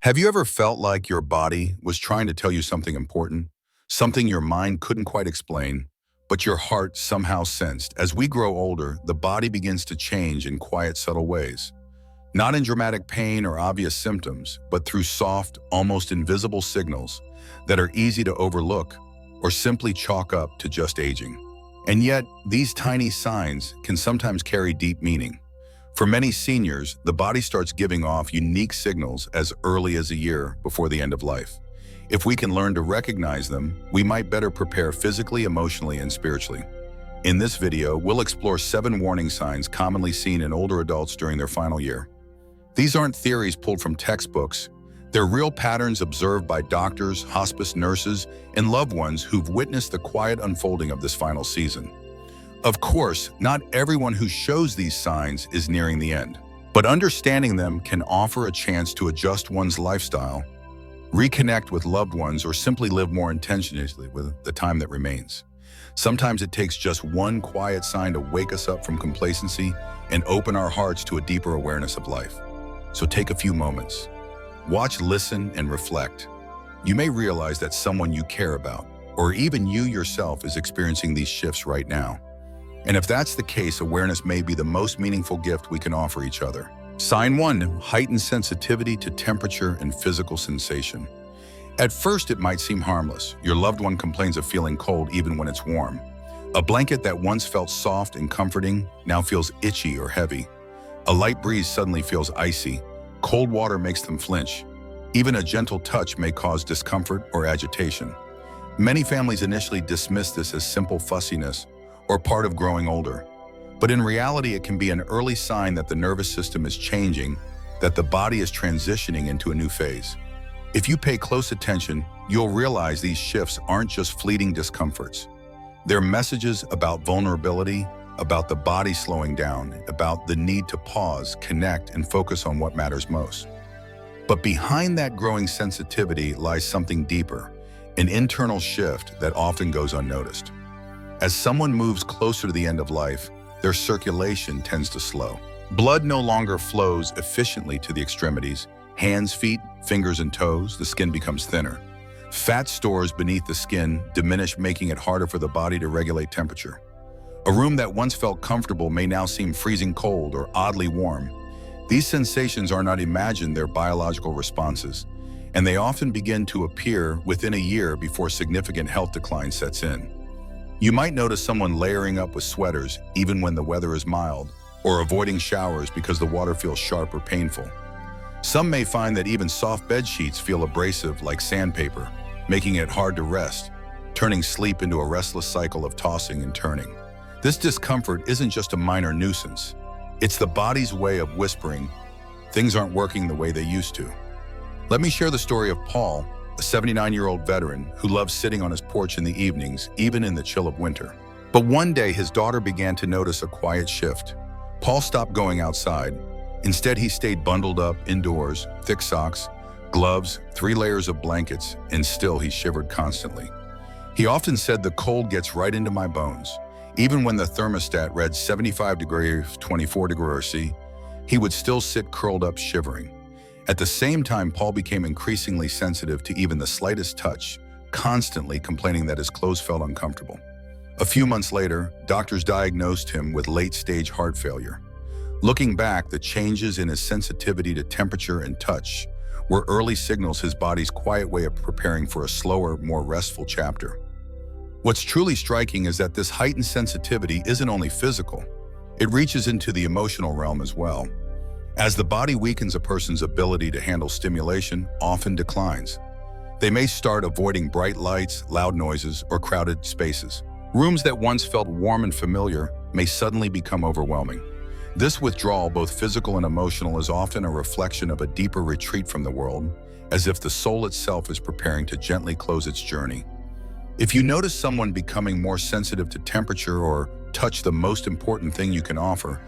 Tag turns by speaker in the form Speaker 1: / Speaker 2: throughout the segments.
Speaker 1: Have you ever felt like your body was trying to tell you something important, something your mind couldn't quite explain, but your heart somehow sensed? As we grow older, the body begins to change in quiet, subtle ways. Not in dramatic pain or obvious symptoms, but through soft, almost invisible signals that are easy to overlook or simply chalk up to just aging. And yet, these tiny signs can sometimes carry deep meaning. For many seniors, the body starts giving off unique signals as early as a year before the end of life. If we can learn to recognize them, we might better prepare physically, emotionally, and spiritually. In this video, we'll explore 7 warning signs commonly seen in older adults during their final year. These aren't theories pulled from textbooks. They're real patterns observed by doctors, hospice nurses, and loved ones who've witnessed the quiet unfolding of this final season. Of course, not everyone who shows these signs is nearing the end, but understanding them can offer a chance to adjust one's lifestyle, reconnect with loved ones, or simply live more intentionally with the time that remains. Sometimes it takes just one quiet sign to wake us up from complacency and open our hearts to a deeper awareness of life. So take a few moments. Watch, listen, and reflect. You may realize that someone you care about, or even you yourself, is experiencing these shifts right now. And if that's the case, awareness may be the most meaningful gift we can offer each other. Sign 1, heightened sensitivity to temperature and physical sensation. At first, it might seem harmless. Your loved one complains of feeling cold even when it's warm. A blanket that once felt soft and comforting now feels itchy or heavy. A light breeze suddenly feels icy. Cold water makes them flinch. Even a gentle touch may cause discomfort or agitation. Many families initially dismiss this as simple fussiness or part of growing older. But in reality, it can be an early sign that the nervous system is changing, that the body is transitioning into a new phase. If you pay close attention, you'll realize these shifts aren't just fleeting discomforts. They're messages about vulnerability, about the body slowing down, about the need to pause, connect, and focus on what matters most. But behind that growing sensitivity lies something deeper, an internal shift that often goes unnoticed. As someone moves closer to the end of life, their circulation tends to slow. Blood no longer flows efficiently to the extremities. Hands, feet, fingers, and toes, the skin becomes thinner. Fat stores beneath the skin diminish, making it harder for the body to regulate temperature. A room that once felt comfortable may now seem freezing cold or oddly warm. These sensations are not imagined, they're biological responses, and they often begin to appear within a year before significant health decline sets in. You might notice someone layering up with sweaters even when the weather is mild, or avoiding showers because the water feels sharp or painful. Some may find that even soft bed sheets feel abrasive like sandpaper, making it hard to rest, turning sleep into a restless cycle of tossing and turning. This discomfort isn't just a minor nuisance. It's the body's way of whispering, things aren't working the way they used to. Let me share the story of Paul, a 79-year-old veteran who loves sitting on his porch in the evenings, even in the chill of winter. But one day, his daughter began to notice a quiet shift. Paul stopped going outside. Instead, he stayed bundled up indoors, thick socks, gloves, 3 layers of blankets, and still he shivered constantly. He often said, "The cold gets right into my bones." Even when the thermostat read 75 degrees, 24 degrees C, he would still sit curled up shivering. At the same time, Paul became increasingly sensitive to even the slightest touch, constantly complaining that his clothes felt uncomfortable. A few months later, doctors diagnosed him with late-stage heart failure. Looking back, the changes in his sensitivity to temperature and touch were early signals his body's quiet way of preparing for a slower, more restful chapter. What's truly striking is that this heightened sensitivity isn't only physical, it reaches into the emotional realm as well. As the body weakens, a person's ability to handle stimulation often declines. They may start avoiding bright lights, loud noises, or crowded spaces. Rooms that once felt warm and familiar may suddenly become overwhelming. This withdrawal, both physical and emotional, is often a reflection of a deeper retreat from the world, as if the soul itself is preparing to gently close its journey. If you notice someone becoming more sensitive to temperature or touch, the most important thing you can offer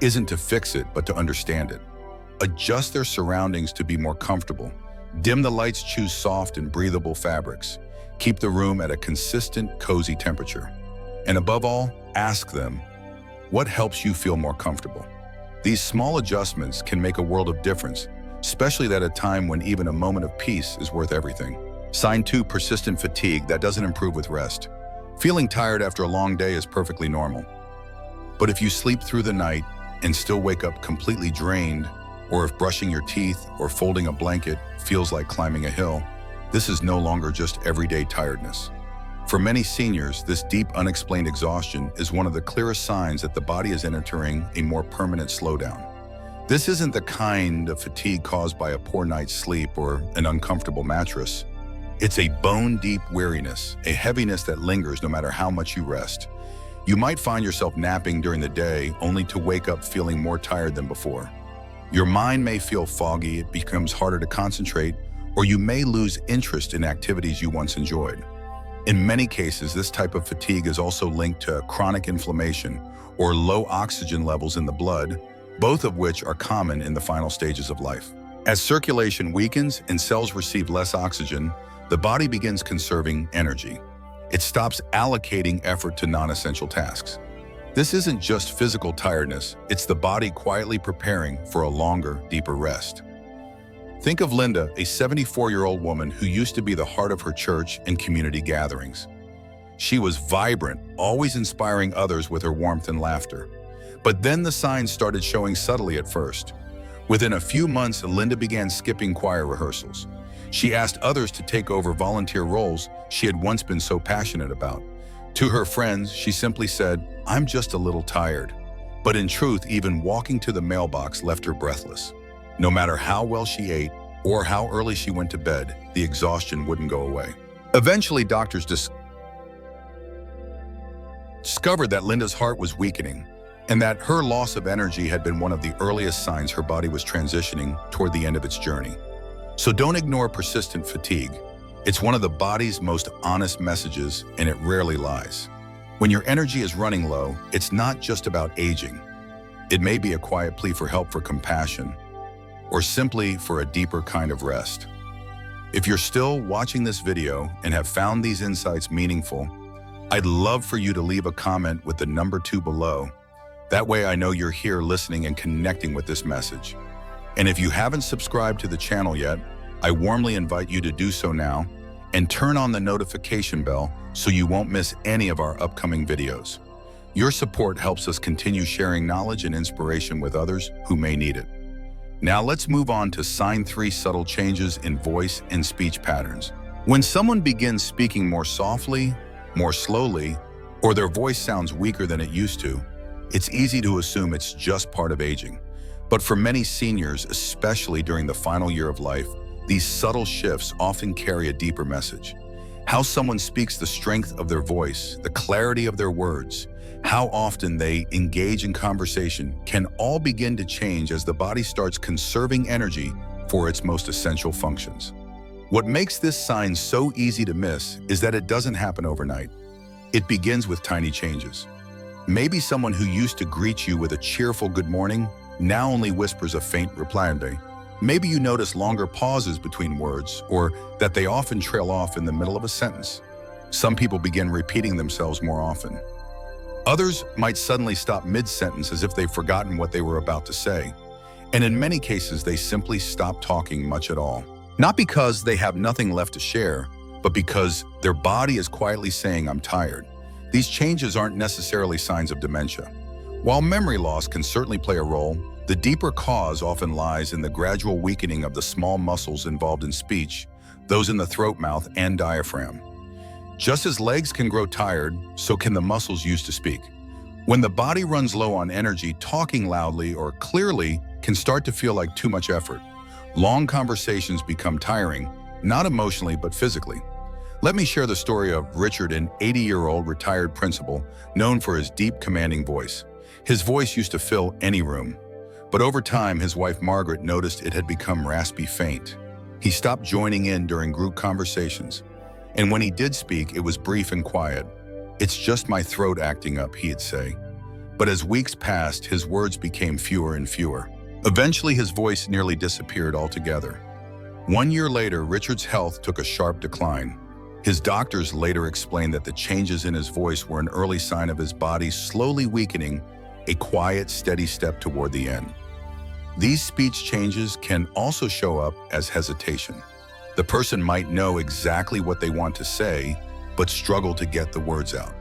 Speaker 1: isn't to fix it, but to understand it. Adjust their surroundings to be more comfortable. Dim the lights, choose soft and breathable fabrics. Keep the room at a consistent, cozy temperature. And above all, ask them, what helps you feel more comfortable? These small adjustments can make a world of difference, especially at a time when even a moment of peace is worth everything. Sign 2, persistent fatigue that doesn't improve with rest. Feeling tired after a long day is perfectly normal. But if you sleep through the night and still wake up completely drained, or if brushing your teeth or folding a blanket feels like climbing a hill, this is no longer just everyday tiredness. For many seniors, this deep, unexplained exhaustion is one of the clearest signs that the body is entering a more permanent slowdown. This isn't the kind of fatigue caused by a poor night's sleep or an uncomfortable mattress. It's a bone-deep weariness, a heaviness that lingers no matter how much you rest. You might find yourself napping during the day only to wake up feeling more tired than before. Your mind may feel foggy, it becomes harder to concentrate, or you may lose interest in activities you once enjoyed. In many cases, this type of fatigue is also linked to chronic inflammation or low oxygen levels in the blood, both of which are common in the final stages of life. As circulation weakens and cells receive less oxygen, the body begins conserving energy. It stops allocating effort to non-essential tasks. This isn't just physical tiredness, it's the body quietly preparing for a longer, deeper rest. Think of Linda, a 74-year-old woman who used to be the heart of her church and community gatherings. She was vibrant, always inspiring others with her warmth and laughter. But then the signs started showing subtly at first. Within a few months, Linda began skipping choir rehearsals. She asked others to take over volunteer roles she had once been so passionate about. To her friends, she simply said, "I'm just a little tired." But in truth, even walking to the mailbox left her breathless. No matter how well she ate or how early she went to bed, the exhaustion wouldn't go away. Eventually, doctors discovered that Linda's heart was weakening and that her loss of energy had been one of the earliest signs her body was transitioning toward the end of its journey. So don't ignore persistent fatigue. It's one of the body's most honest messages, and it rarely lies. When your energy is running low, it's not just about aging. It may be a quiet plea for help, for compassion, or simply for a deeper kind of rest. If you're still watching this video and have found these insights meaningful, I'd love for you to leave a comment with the number 2 below. That way I know you're here listening and connecting with this message. And if you haven't subscribed to the channel yet, I warmly invite you to do so now and turn on the notification bell so you won't miss any of our upcoming videos. Your support helps us continue sharing knowledge and inspiration with others who may need it. Now let's move on to sign 3, subtle changes in voice and speech patterns. When someone begins speaking more softly, more slowly, or their voice sounds weaker than it used to, it's easy to assume it's just part of aging. But for many seniors, especially during the final year of life, these subtle shifts often carry a deeper message. How someone speaks, the strength of their voice, the clarity of their words, how often they engage in conversation can all begin to change as the body starts conserving energy for its most essential functions. What makes this sign so easy to miss is that it doesn't happen overnight. It begins with tiny changes. Maybe someone who used to greet you with a cheerful good morning now only whispers a faint reply. Maybe you notice longer pauses between words, or that they often trail off in the middle of a sentence. Some people begin repeating themselves more often. Others might suddenly stop mid-sentence as if they've forgotten what they were about to say. And in many cases, they simply stop talking much at all. Not because they have nothing left to share, but because their body is quietly saying, "I'm tired." These changes aren't necessarily signs of dementia. While memory loss can certainly play a role, the deeper cause often lies in the gradual weakening of the small muscles involved in speech, those in the throat, mouth, and diaphragm. Just as legs can grow tired, so can the muscles used to speak. When the body runs low on energy, talking loudly or clearly can start to feel like too much effort. Long conversations become tiring, not emotionally but physically. Let me share the story of Richard, an 80-year-old retired principal known for his deep, commanding voice. His voice used to fill any room. But over time, his wife Margaret noticed it had become raspy, faint. He stopped joining in during group conversations. And when he did speak, it was brief and quiet. "It's just my throat acting up," he'd say. But as weeks passed, his words became fewer and fewer. Eventually, his voice nearly disappeared altogether. 1 year later, Richard's health took a sharp decline. His doctors later explained that the changes in his voice were an early sign of his body slowly weakening, a quiet, steady step toward the end. These speech changes can also show up as hesitation. The person might know exactly what they want to say, but struggle to get the words out.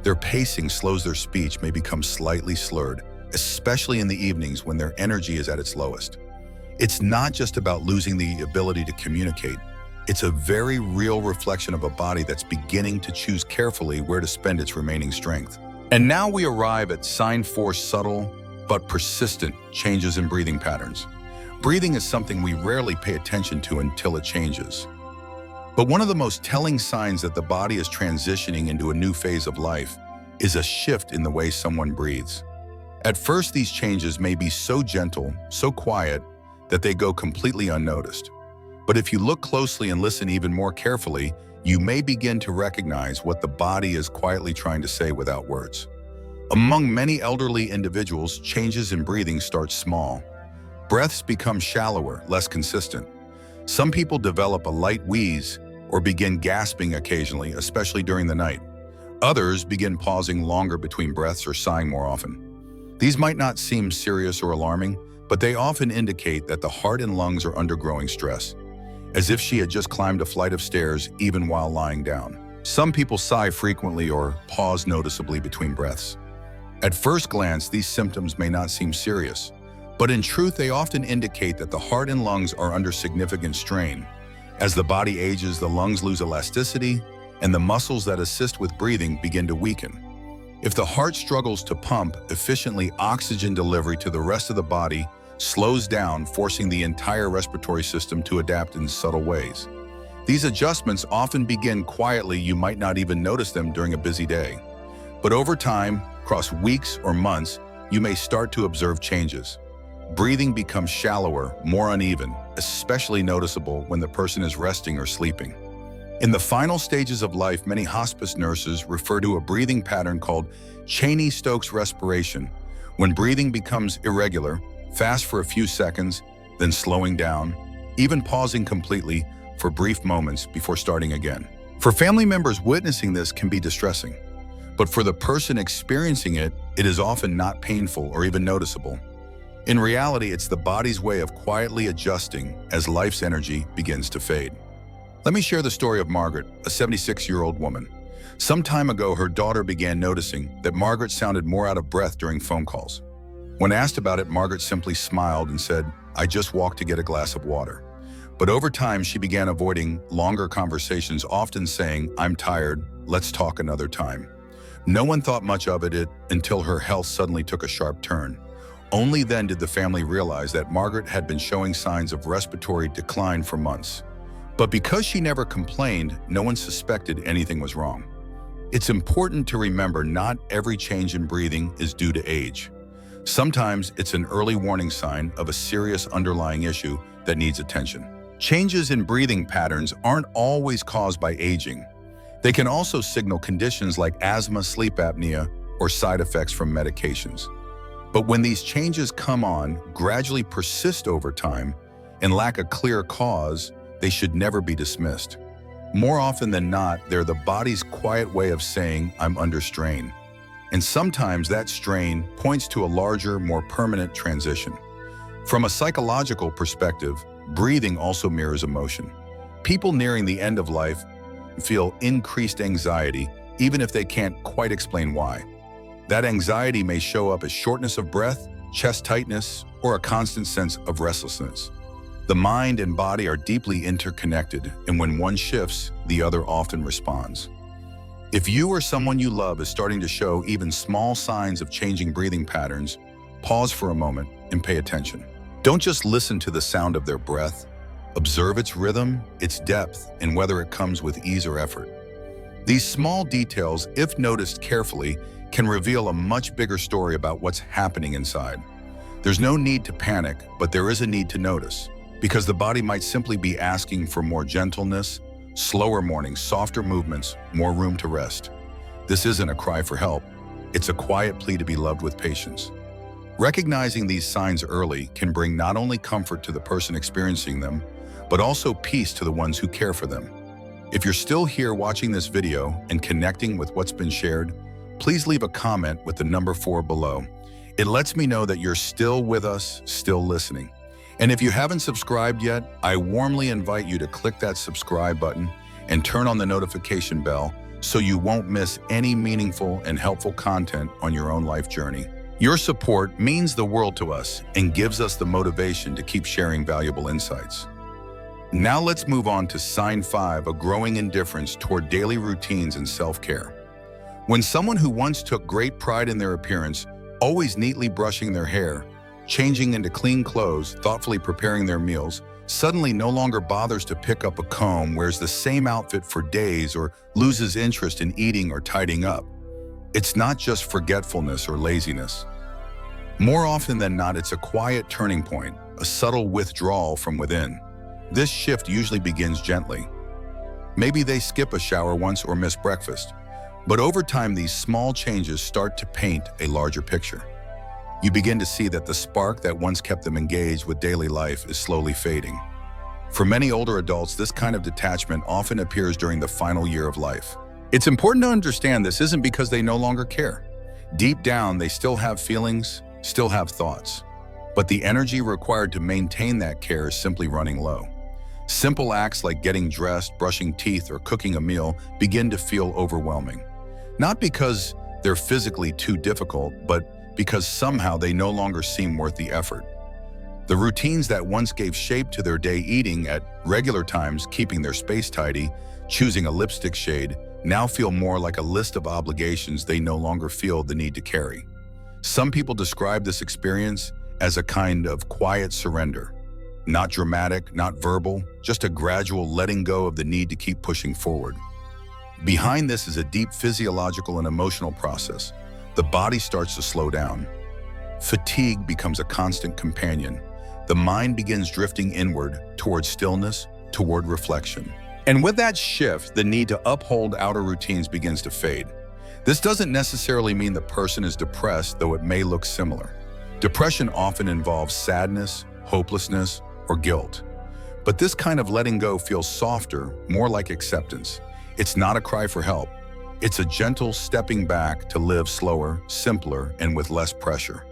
Speaker 1: Their pacing slows, their speech may become slightly slurred, especially in the evenings when their energy is at its lowest. It's not just about losing the ability to communicate. It's a very real reflection of a body that's beginning to choose carefully where to spend its remaining strength. And now we arrive at sign 4: subtle but persistent changes in breathing patterns. Breathing is something we rarely pay attention to until it changes. But one of the most telling signs that the body is transitioning into a new phase of life is a shift in the way someone breathes. At first, these changes may be so gentle, so quiet, that they go completely unnoticed. But if you look closely and listen even more carefully, you may begin to recognize what the body is quietly trying to say without words. Among many elderly individuals, changes in breathing start small. Breaths become shallower, less consistent. Some people develop a light wheeze or begin gasping occasionally, especially during the night. Others begin pausing longer between breaths or sighing more often. These might not seem serious or alarming, but they often indicate that the heart and lungs are undergoing stress, as if she had just climbed a flight of stairs even while lying down. Some people sigh frequently or pause noticeably between breaths. At first glance, these symptoms may not seem serious, but in truth, they often indicate that the heart and lungs are under significant strain. As the body ages, the lungs lose elasticity, and the muscles that assist with breathing begin to weaken. If the heart struggles to pump efficiently, oxygen delivery to the rest of the body slows down, forcing the entire respiratory system to adapt in subtle ways. These adjustments often begin quietly. You might not even notice them during a busy day. But over time, across weeks or months, you may start to observe changes. Breathing becomes shallower, more uneven, especially noticeable when the person is resting or sleeping. In the final stages of life, many hospice nurses refer to a breathing pattern called Cheney-Stokes respiration, when breathing becomes irregular, fast for a few seconds, then slowing down, even pausing completely for brief moments before starting again. For family members, witnessing this can be distressing, but for the person experiencing it, it is often not painful or even noticeable. In reality, it's the body's way of quietly adjusting as life's energy begins to fade. Let me share the story of Margaret, a 76-year-old woman. Some time ago, her daughter began noticing that Margaret sounded more out of breath during phone calls. When asked about it, Margaret simply smiled and said, "I just walked to get a glass of water." But over time, she began avoiding longer conversations, often saying, "I'm tired, let's talk another time." No one thought much of it until her health suddenly took a sharp turn. Only then did the family realize that Margaret had been showing signs of respiratory decline for months. But because she never complained, no one suspected anything was wrong. It's important to remember not every change in breathing is due to age. Sometimes it's an early warning sign of a serious underlying issue that needs attention. Changes in breathing patterns aren't always caused by aging. They can also signal conditions like asthma, sleep apnea, or side effects from medications. But when these changes come on, gradually persist over time, and lack a clear cause, they should never be dismissed. More often than not, they're the body's quiet way of saying, "I'm under strain." And sometimes that strain points to a larger, more permanent transition. From a psychological perspective, breathing also mirrors emotion. People nearing the end of life feel increased anxiety, even if they can't quite explain why. That anxiety may show up as shortness of breath, chest tightness, or a constant sense of restlessness. The mind and body are deeply interconnected, and when one shifts, the other often responds. If you or someone you love is starting to show even small signs of changing breathing patterns, pause for a moment and pay attention. Don't just listen to the sound of their breath. Observe its rhythm, its depth, and whether it comes with ease or effort. These small details, if noticed carefully, can reveal a much bigger story about what's happening inside. There's no need to panic, but there is a need to notice, because the body might simply be asking for more gentleness, slower mornings, softer movements, more room to rest. This isn't a cry for help. It's a quiet plea to be loved with patience. Recognizing these signs early can bring not only comfort to the person experiencing them, but also peace to the ones who care for them. If you're still here watching this video and connecting with what's been shared, please leave a comment with the number 4 below. It lets me know that you're still with us, still listening. And if you haven't subscribed yet, I warmly invite you to click that subscribe button and turn on the notification bell so you won't miss any meaningful and helpful content on your own life journey. Your support means the world to us and gives us the motivation to keep sharing valuable insights. Now let's move on to sign 5, a growing indifference toward daily routines and self-care. When someone who once took great pride in their appearance, always neatly brushing their hair, changing into clean clothes, thoughtfully preparing their meals, suddenly no longer bothers to pick up a comb, wears the same outfit for days, or loses interest in eating or tidying up, it's not just forgetfulness or laziness. More often than not, it's a quiet turning point, a subtle withdrawal from within. This shift usually begins gently. Maybe they skip a shower once or miss breakfast, but over time these small changes start to paint a larger picture. You begin to see that the spark that once kept them engaged with daily life is slowly fading. For many older adults, this kind of detachment often appears during the final year of life. It's important to understand this isn't because they no longer care. Deep down, they still have feelings, still have thoughts. But the energy required to maintain that care is simply running low. Simple acts like getting dressed, brushing teeth, or cooking a meal begin to feel overwhelming. Not because they're physically too difficult, but because somehow they no longer seem worth the effort. The routines that once gave shape to their day, eating at regular times, keeping their space tidy, choosing a lipstick shade, now feel more like a list of obligations they no longer feel the need to carry. Some people describe this experience as a kind of quiet surrender. Not dramatic, not verbal, just a gradual letting go of the need to keep pushing forward. Behind this is a deep physiological and emotional process. The body starts to slow down. Fatigue becomes a constant companion. The mind begins drifting inward, toward stillness, toward reflection. And with that shift, the need to uphold outer routines begins to fade. This doesn't necessarily mean the person is depressed, though it may look similar. Depression often involves sadness, hopelessness, or guilt. But this kind of letting go feels softer, more like acceptance. It's not a cry for help. It's a gentle stepping back to live slower, simpler, and with less pressure.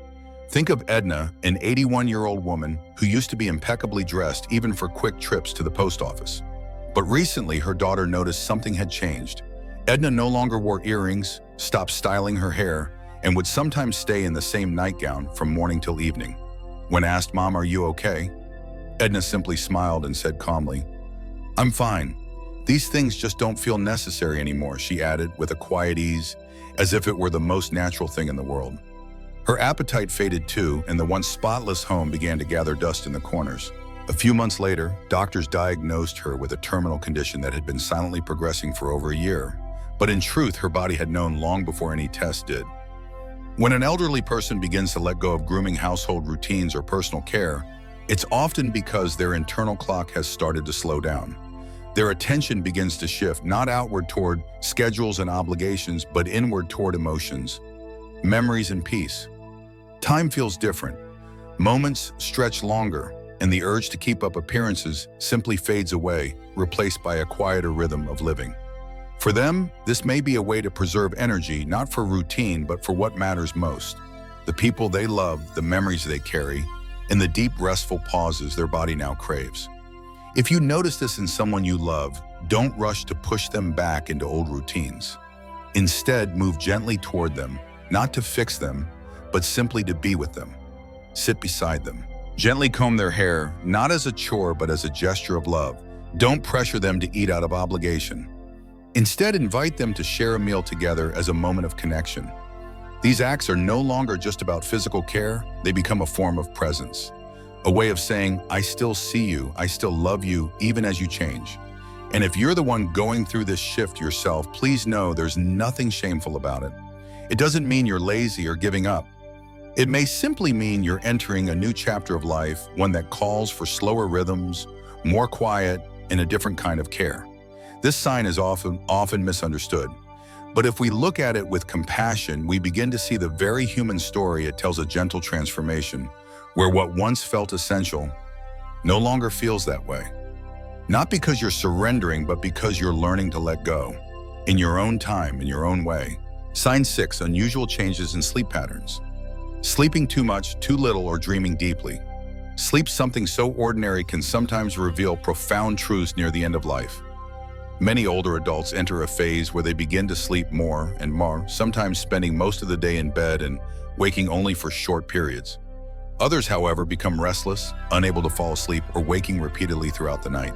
Speaker 1: Think of Edna, an 81-year-old woman who used to be impeccably dressed even for quick trips to the post office. But recently, her daughter noticed something had changed. Edna no longer wore earrings, stopped styling her hair, and would sometimes stay in the same nightgown from morning till evening. When asked, "Mom, are you okay?" Edna simply smiled and said calmly, "I'm fine. These things just don't feel necessary anymore," she added with a quiet ease, as if it were the most natural thing in the world. Her appetite faded too, and the once spotless home began to gather dust in the corners. A few months later, doctors diagnosed her with a terminal condition that had been silently progressing for over a year. But in truth, her body had known long before any test did. When an elderly person begins to let go of grooming, household routines, or personal care, it's often because their internal clock has started to slow down. Their attention begins to shift, not outward toward schedules and obligations, but inward toward emotions, memories, and peace. Time feels different. Moments stretch longer, and the urge to keep up appearances simply fades away, replaced by a quieter rhythm of living. For them, this may be a way to preserve energy, not for routine, but for what matters most: the people they love, the memories they carry, and the deep, restful pauses their body now craves. If you notice this in someone you love, don't rush to push them back into old routines. Instead, move gently toward them, not to fix them, but simply to be with them. Sit beside them. Gently comb their hair, not as a chore, but as a gesture of love. Don't pressure them to eat out of obligation. Instead, invite them to share a meal together as a moment of connection. These acts are no longer just about physical care, they become a form of presence. A way of saying, "I still see you, I still love you, even as you change." And if you're the one going through this shift yourself, please know there's nothing shameful about it. It doesn't mean you're lazy or giving up. It may simply mean you're entering a new chapter of life, one that calls for slower rhythms, more quiet, and a different kind of care. This sign is often misunderstood. But if we look at it with compassion, we begin to see the very human story it tells: a gentle transformation, where what once felt essential no longer feels that way. Not because you're surrendering, but because you're learning to let go, in your own time, in your own way. Sign 6, unusual changes in sleep patterns. Sleeping too much, too little, or dreaming deeply. Sleep something so ordinary can sometimes reveal profound truths near the end of life. Many older adults enter a phase where they begin to sleep more and more, sometimes spending most of the day in bed and waking only for short periods. Others, however, become restless, unable to fall asleep, or waking repeatedly throughout the night.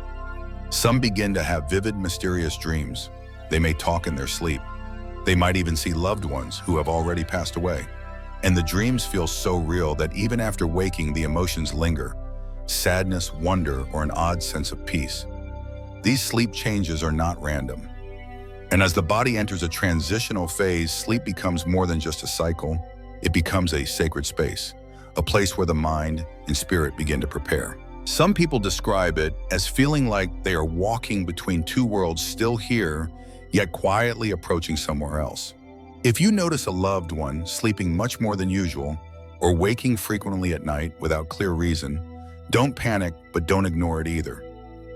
Speaker 1: Some begin to have vivid, mysterious dreams. They may talk in their sleep. They might even see loved ones who have already passed away. And the dreams feel so real that even after waking, the emotions linger: sadness, wonder, or an odd sense of peace. These sleep changes are not random. And as the body enters a transitional phase, sleep becomes more than just a cycle. It becomes a sacred space, a place where the mind and spirit begin to prepare. Some people describe it as feeling like they are walking between two worlds, still here, yet quietly approaching somewhere else. If you notice a loved one sleeping much more than usual or waking frequently at night without clear reason, don't panic, but don't ignore it either.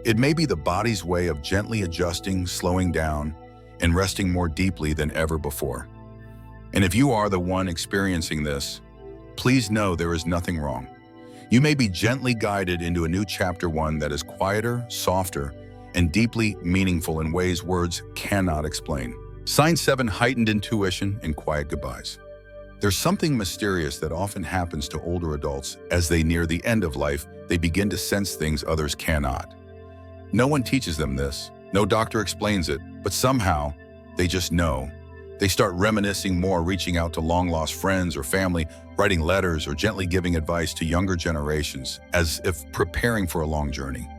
Speaker 1: It may be the body's way of gently adjusting, slowing down, and resting more deeply than ever before. And if you are the one experiencing this, please know there is nothing wrong. You may be gently guided into a new chapter, one that is quieter, softer, and deeply meaningful in ways words cannot explain. Sign 7: heightened intuition and quiet goodbyes. There's something mysterious that often happens to older adults as they near the end of life. They begin to sense things others cannot. No one teaches them this. No doctor explains it, but somehow they just know. They start reminiscing more, reaching out to long-lost friends or family, writing letters, or gently giving advice to younger generations, as if preparing for a long journey.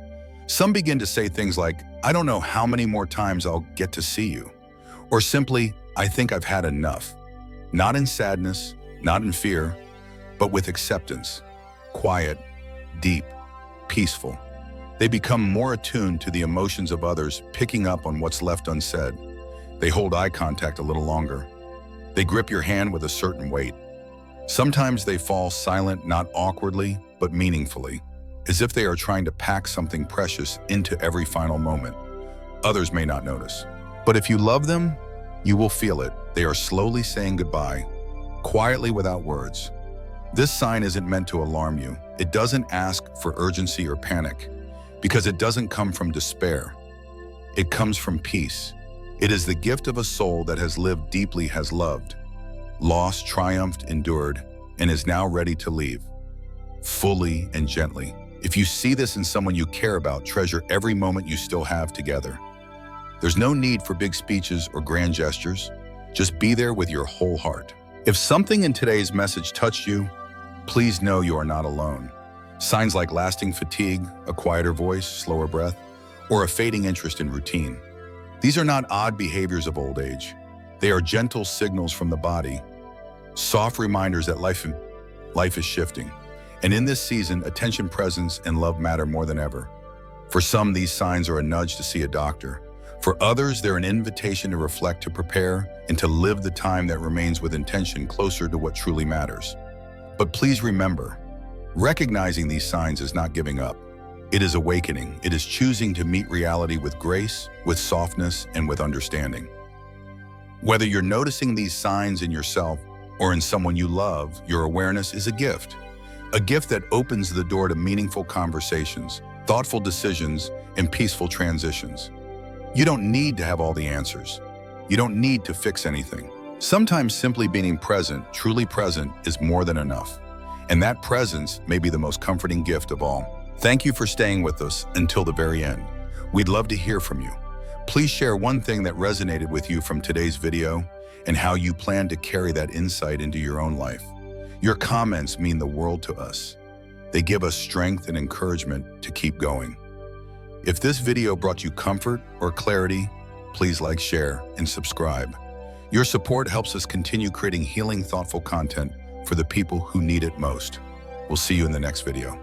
Speaker 1: Some begin to say things like, "I don't know how many more times I'll get to see you," or simply, "I think I've had enough." Not in sadness, not in fear, but with acceptance. Quiet, deep, peaceful. They become more attuned to the emotions of others, picking up on what's left unsaid. They hold eye contact a little longer. They grip your hand with a certain weight. Sometimes they fall silent, not awkwardly, but meaningfully, as if they are trying to pack something precious into every final moment. Others may not notice. But if you love them, you will feel it. They are slowly saying goodbye, quietly without words. This sign isn't meant to alarm you. It doesn't ask for urgency or panic, because it doesn't come from despair. It comes from peace. It is the gift of a soul that has lived deeply, has loved, lost, triumphed, endured, and is now ready to leave, fully and gently. If you see this in someone you care about, treasure every moment you still have together. There's no need for big speeches or grand gestures. Just be there with your whole heart. If something in today's message touched you, please know you are not alone. Signs like lasting fatigue, a quieter voice, slower breath, or a fading interest in routine. These are not odd behaviors of old age. They are gentle signals from the body, soft reminders that life is shifting. And in this season, attention, presence, and love matter more than ever. For some, these signs are a nudge to see a doctor. For others, they're an invitation to reflect, to prepare, and to live the time that remains with intention, closer to what truly matters. But please remember, recognizing these signs is not giving up. It is awakening. It is choosing to meet reality with grace, with softness, and with understanding. Whether you're noticing these signs in yourself or in someone you love, your awareness is a gift that opens the door to meaningful conversations, thoughtful decisions, and peaceful transitions. You don't need to have all the answers. You don't need to fix anything. Sometimes simply being present, truly present, is more than enough. And that presence may be the most comforting gift of all. Thank you for staying with us until the very end. We'd love to hear from you. Please share one thing that resonated with you from today's video and how you plan to carry that insight into your own life. Your comments mean the world to us. They give us strength and encouragement to keep going. If this video brought you comfort or clarity, please like, share, and subscribe. Your support helps us continue creating healing, thoughtful content for the people who need it most. We'll see you in the next video.